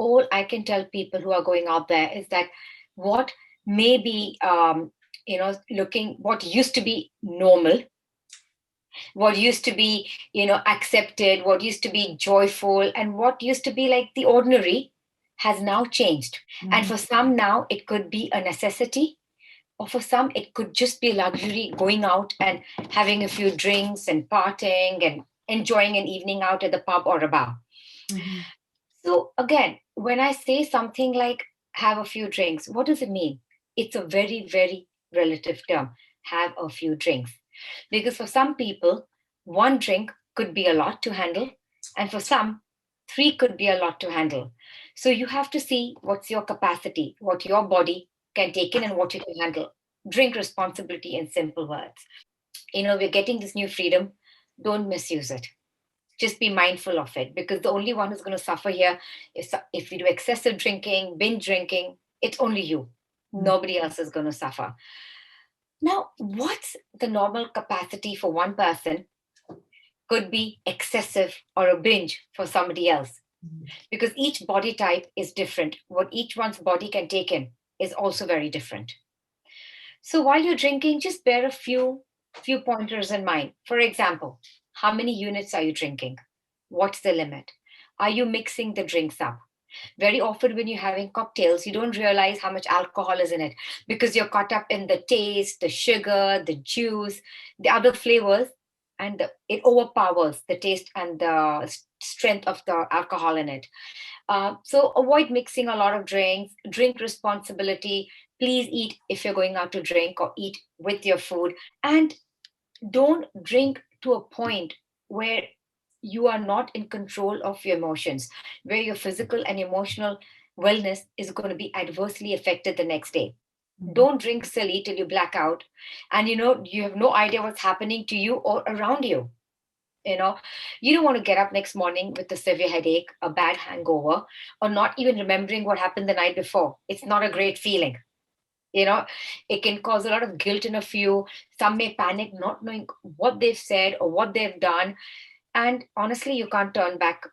all I can tell people who are going out there is that what may be, looking, what used to be normal, what used to be, accepted, what used to be joyful, and what used to be like the ordinary has now changed. And Mhm. for some now, it could be a necessity, or for some, it could just be luxury, going out and having a few drinks and partying and enjoying an evening out at the pub or a bar. Mhm. So, again, when I say something like have a few drinks, what does it mean? It's a very, very relative term. Have a few drinks. Because for some people, one drink could be a lot to handle. And for some, three could be a lot to handle. So you have to see what's your capacity, what your body can take in and what you can handle. Drink responsibility in simple words. We're getting this new freedom. Don't misuse it. Just be mindful of it, because the only one who's going to suffer here is if you do excessive drinking, binge drinking, it's only you. Mhm. Nobody else is going to suffer. Now, what's the normal capacity for one person could be excessive or a binge for somebody else, Mhm. because each body type is different. What each one's body can take in is also very different. So while you're drinking, just bear a few pointers in mind. For example, how many units are you drinking? What's the limit? Are you mixing the drinks up? Very often, when you're having cocktails, you don't realize how much alcohol is in it because you're caught up in the taste, the sugar, the juice, the other flavors, and it overpowers the taste and the strength of the alcohol in it. So avoid mixing a lot of drinks, drink responsibility. Please eat if you're going out to drink, or eat with your food. And don't drink to a point where you are not in control of your emotions, where your physical and emotional wellness is going to be adversely affected the next day. Mhm. Don't drink silly till you black out, and you have no idea what's happening to you or around you. you know you don't want to get up next morning with a severe headache, a bad hangover, or not even remembering what happened the night before. It's not a great feeling. you know it can cause a lot of guilt in a few. Some may panic, not knowing what they've said or what they've done. And honestly, you can't turn back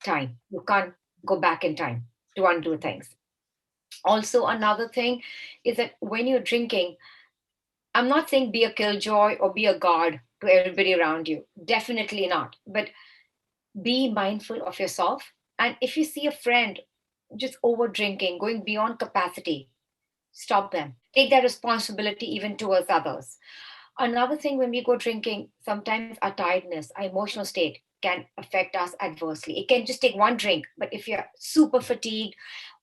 time. You can't go back in time to undo things. Also, another thing is that when you're drinking, I'm not saying be a killjoy or be a guard to everybody around you. Definitely not. But be mindful of yourself. And if you see a friend just over drinking, going beyond capacity, stop them. Take that responsibility even towards others. Another thing, when we go drinking, sometimes our tiredness, our emotional state can affect us adversely. It can just take one drink, but if you're super fatigued,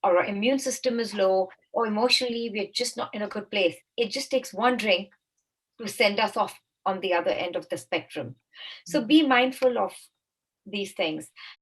or our immune system is low, or emotionally we're just not in a good place, it just takes one drink to send us off on the other end of the spectrum. So Mhm. be mindful of these things.